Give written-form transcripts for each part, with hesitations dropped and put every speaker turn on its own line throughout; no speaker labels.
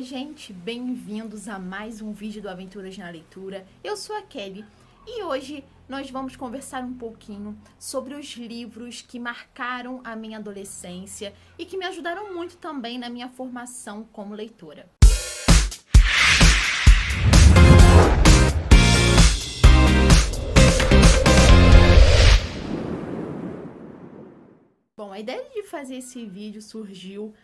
Oi gente, bem-vindos a mais um vídeo do Aventuras na Leitura. Eu sou a Kelly e hoje nós vamos conversar um pouquinho sobre os livros que marcaram a minha adolescência e que me ajudaram muito também na minha formação como leitora. Bom, a ideia de fazer esse vídeo surgiu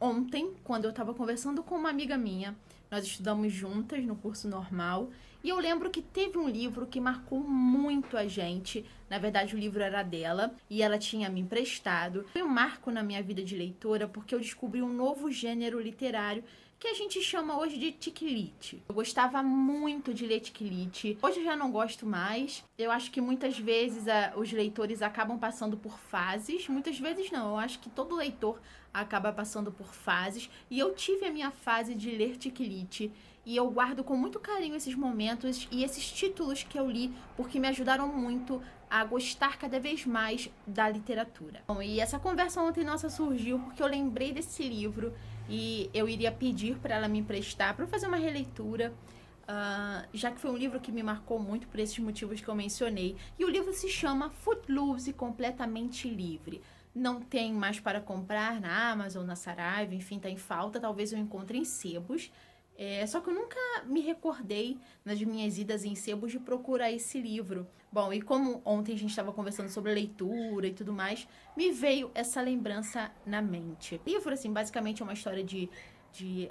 ontem, quando eu estava conversando com uma amiga minha. Nós estudamos juntas no curso normal e eu lembro que teve um livro que marcou muito a gente. Na verdade, o livro era dela e ela tinha me emprestado. Foi um marco na minha vida de leitora porque eu descobri um novo gênero literário que a gente chama hoje de chick lit. Eu gostava muito de ler chick lit. Hoje eu já não gosto mais. Eu acho que muitas vezes os leitores acabam passando por fases. Muitas vezes não. Eu acho que todo leitor acaba passando por fases. E eu tive a minha fase de ler chick lit. E eu guardo com muito carinho esses momentos e esses títulos que eu li, porque me ajudaram muito a gostar cada vez mais da literatura. Bom, e essa conversa ontem nossa surgiu porque eu lembrei desse livro e eu iria pedir para ela me emprestar para fazer uma releitura, já que foi um livro que me marcou muito por esses motivos que eu mencionei. E o livro se chama Footloose Completamente Livre. Não tem mais para comprar na Amazon, na Saraiva, enfim, está em falta. Talvez eu encontre em sebos. Só que eu nunca me recordei nas minhas idas em sebos de procurar esse livro. Bom, e como ontem a gente estava conversando sobre leitura e tudo mais, me veio essa lembrança na mente. O livro, assim, basicamente é uma história de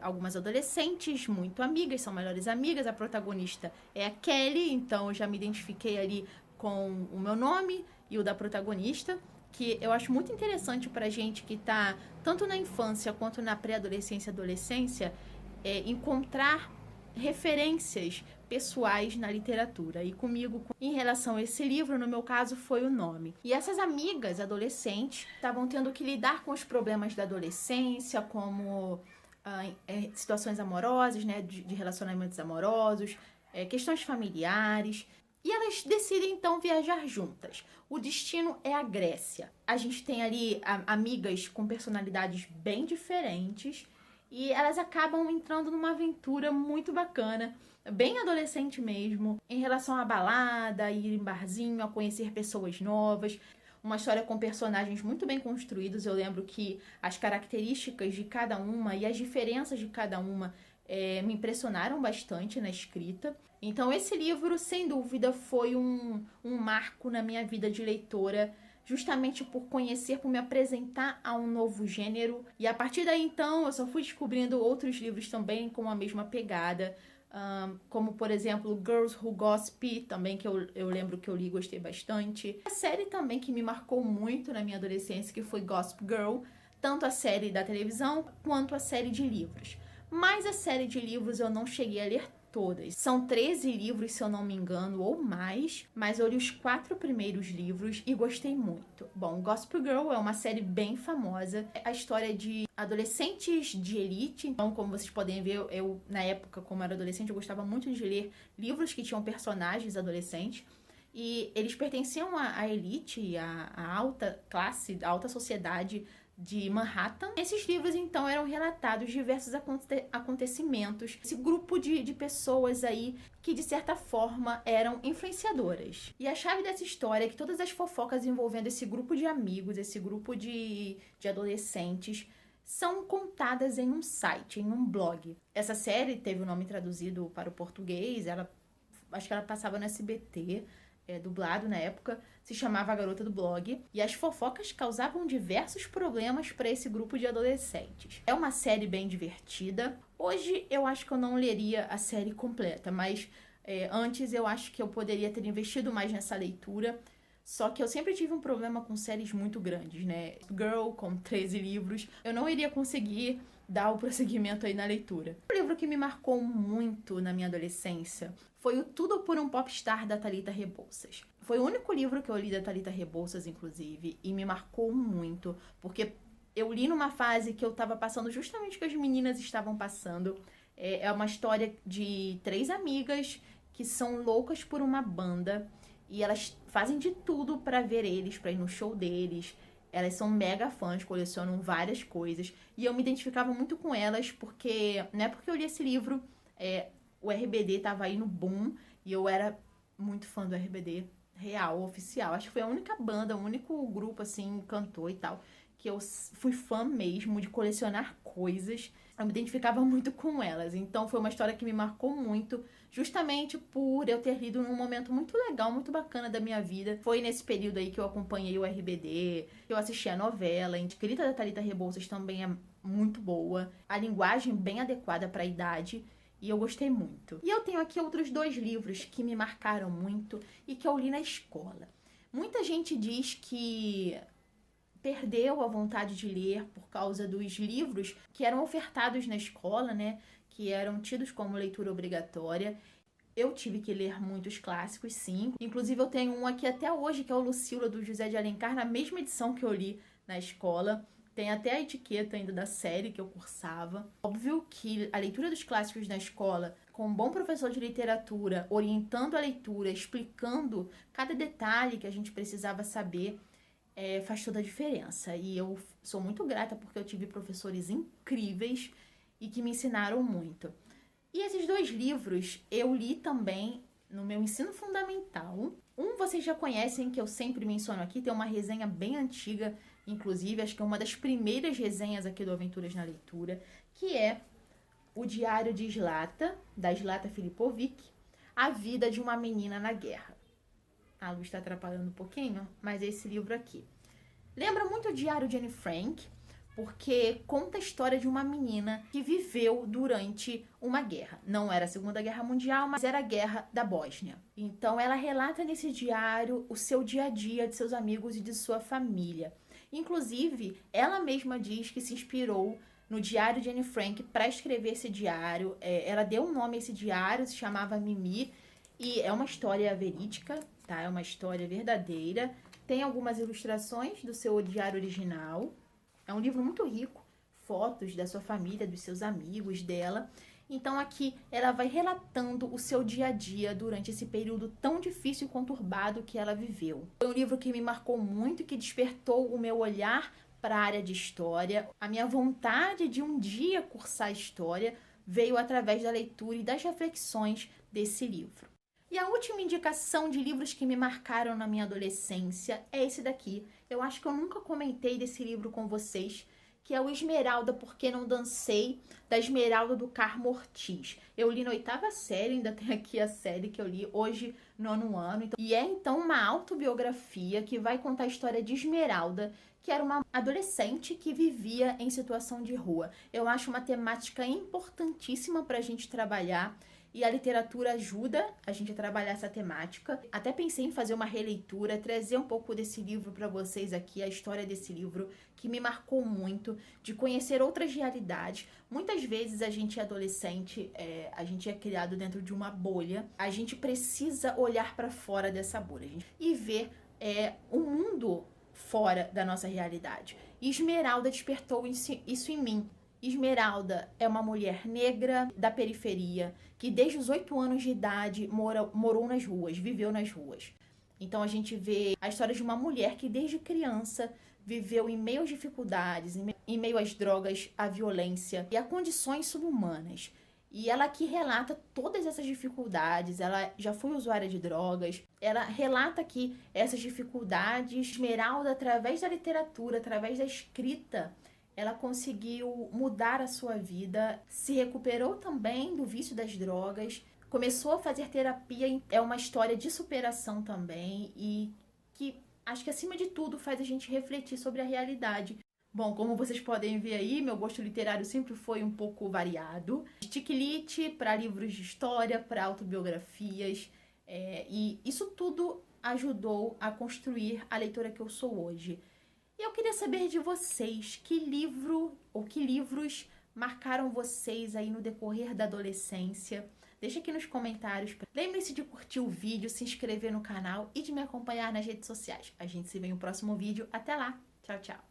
algumas adolescentes muito amigas, são melhores amigas. A protagonista é a Kelly, então eu já me identifiquei ali com o meu nome e o da protagonista, que eu acho muito interessante pra gente que tá tanto na infância quanto na pré-adolescência e adolescência, encontrar referências pessoais na literatura. E comigo, em relação a esse livro, no meu caso, foi o nome. E essas amigas adolescentes estavam tendo que lidar com os problemas da adolescência, como situações amorosas, né, de relacionamentos amorosos, questões familiares. E elas decidem, então, viajar juntas. O destino é a Grécia. A gente tem ali amigas com personalidades bem diferentes, e elas acabam entrando numa aventura muito bacana, bem adolescente mesmo, em relação à balada, a ir em barzinho, a conhecer pessoas novas. Uma história com personagens muito bem construídos. Eu lembro que as características de cada uma e as diferenças de cada uma me impressionaram bastante na escrita. Então esse livro, sem dúvida, foi um marco na minha vida de leitora, justamente por conhecer, por me apresentar a um novo gênero. E a partir daí, então, eu só fui descobrindo outros livros também com a mesma pegada, como, por exemplo, Girls Who Gossip, também, que eu lembro que eu li e gostei bastante. A série também que me marcou muito na minha adolescência, que foi Gossip Girl, tanto a série da televisão quanto a série de livros. Mas a série de livros eu não cheguei a ler todas. São 13 livros, se eu não me engano, ou mais, mas eu li os 4 primeiros livros e gostei muito. Bom, Gossip Girl é uma série bem famosa. É a história de adolescentes de elite. Então, como vocês podem ver, eu na época, como era adolescente, eu gostava muito de ler livros que tinham personagens adolescentes. E eles pertenciam à elite, à alta classe, à alta sociedade de Manhattan. Esses livros, então, eram relatados diversos acontecimentos. Esse grupo de pessoas aí que, de certa forma, eram influenciadoras. E a chave dessa história é que todas as fofocas envolvendo esse grupo de amigos, esse grupo de adolescentes, são contadas em um site, em um blog. Essa série teve o nome traduzido para o português, acho que ela passava no SBT, dublado na época, se chamava A Garota do Blog, e as fofocas causavam diversos problemas para esse grupo de adolescentes. É uma série bem divertida. Hoje eu acho que eu não leria a série completa, mas antes eu acho que eu poderia ter investido mais nessa leitura, só que eu sempre tive um problema com séries muito grandes, né? Girl, com 13 livros, eu não iria conseguir dar o prosseguimento aí na leitura. O livro que me marcou muito na minha adolescência foi o Tudo por um Popstar, da Thalita Rebouças. Foi o único livro que eu li da Thalita Rebouças, inclusive, e me marcou muito, porque eu li numa fase que eu tava passando justamente o que as meninas estavam passando. É uma história de 3 amigas que são loucas por uma banda, e elas fazem de tudo pra ver eles, pra ir no show deles. Elas são mega fãs, colecionam várias coisas. E eu me identificava muito com elas porque, não é porque eu li esse livro, o RBD tava aí no boom e eu era muito fã do RBD real, oficial. Acho que foi a única banda, o único grupo, assim, cantor e tal, que eu fui fã mesmo de colecionar coisas. Eu me identificava muito com elas. Então foi uma história que me marcou muito, justamente por eu ter lido num momento muito legal, muito bacana da minha vida. Foi nesse período aí que eu acompanhei o RBD, que eu assisti a novela. A escrita da Thalita Rebouças também é muito boa. A linguagem bem adequada para a idade. E eu gostei muito. E eu tenho aqui outros 2 livros que me marcaram muito e que eu li na escola. Muita gente diz que perdeu a vontade de ler por causa dos livros que eram ofertados na escola, né? Que eram tidos como leitura obrigatória. Eu tive que ler muitos clássicos, sim. Inclusive, eu tenho um aqui até hoje, que é o Lucília, do José de Alencar, na mesma edição que eu li na escola. Tem até a etiqueta ainda da série que eu cursava. Óbvio que a leitura dos clássicos na escola, com um bom professor de literatura, orientando a leitura, explicando cada detalhe que a gente precisava saber, faz toda a diferença. E eu sou muito grata porque eu tive professores incríveis e que me ensinaram muito. E esses 2 livros eu li também no meu ensino fundamental. Um vocês já conhecem, que eu sempre menciono aqui, tem uma resenha bem antiga, inclusive, acho que é uma das primeiras resenhas aqui do Aventuras na Leitura, que é O Diário de Zlata, da Zlata Filipovic, A Vida de uma Menina na Guerra. A luz está atrapalhando um pouquinho, mas é esse livro aqui. Lembra muito o Diário de Anne Frank, porque conta a história de uma menina que viveu durante uma guerra. Não era a Segunda Guerra Mundial, mas era a Guerra da Bósnia. Então ela relata nesse diário o seu dia a dia, de seus amigos e de sua família. Inclusive, ela mesma diz que se inspirou no Diário de Anne Frank para escrever esse diário. Ela deu um nome a esse diário, se chamava Mimi, e é uma história verídica, tá? É uma história verdadeira. Tem algumas ilustrações do seu diário original. É um livro muito rico, fotos da sua família, dos seus amigos, dela. Então aqui ela vai relatando o seu dia a dia durante esse período tão difícil e conturbado que ela viveu. Foi um livro que me marcou muito, que despertou o meu olhar para a área de história. A minha vontade de um dia cursar história veio através da leitura e das reflexões desse livro. E a última indicação de livros que me marcaram na minha adolescência é esse daqui. Eu acho que eu nunca comentei desse livro com vocês, que é o Esmeralda, Porque Não Dancei, da Esmeralda do Carmo Ortiz. Eu li na 8ª série, ainda tem aqui a série que eu li hoje, 9º ano. E é então uma autobiografia que vai contar a história de Esmeralda, que era uma adolescente que vivia em situação de rua. Eu acho uma temática importantíssima para a gente trabalhar. E a literatura ajuda a gente a trabalhar essa temática. Até pensei em fazer uma releitura, trazer um pouco desse livro para vocês aqui, a história desse livro, que me marcou muito, de conhecer outras realidades. Muitas vezes a gente é adolescente, a gente é criado dentro de uma bolha. A gente precisa olhar para fora dessa bolha e ver o mundo fora da nossa realidade. E Esmeralda despertou isso em mim. Esmeralda é uma mulher negra da periferia que desde os 8 anos de idade morou nas ruas, viveu nas ruas. Então a gente vê a história de uma mulher que desde criança viveu em meio às dificuldades, em meio às drogas, à violência e a condições subhumanas. E ela aqui relata todas essas dificuldades, ela já foi usuária de drogas, ela relata aqui essas dificuldades. Esmeralda, através da literatura, através da escrita, ela conseguiu mudar a sua vida, se recuperou também do vício das drogas, começou a fazer terapia. É uma história de superação também e que acho que acima de tudo faz a gente refletir sobre a realidade. Bom, como vocês podem ver aí, meu gosto literário sempre foi um pouco variado. Stiglitz para livros de história, para autobiografias, e isso tudo ajudou a construir a leitora que eu sou hoje. E eu queria saber de vocês, que livro ou que livros marcaram vocês aí no decorrer da adolescência? Deixa aqui nos comentários. Lembre-se de curtir o vídeo, se inscrever no canal e de me acompanhar nas redes sociais. A gente se vê no próximo vídeo. Até lá. Tchau, tchau.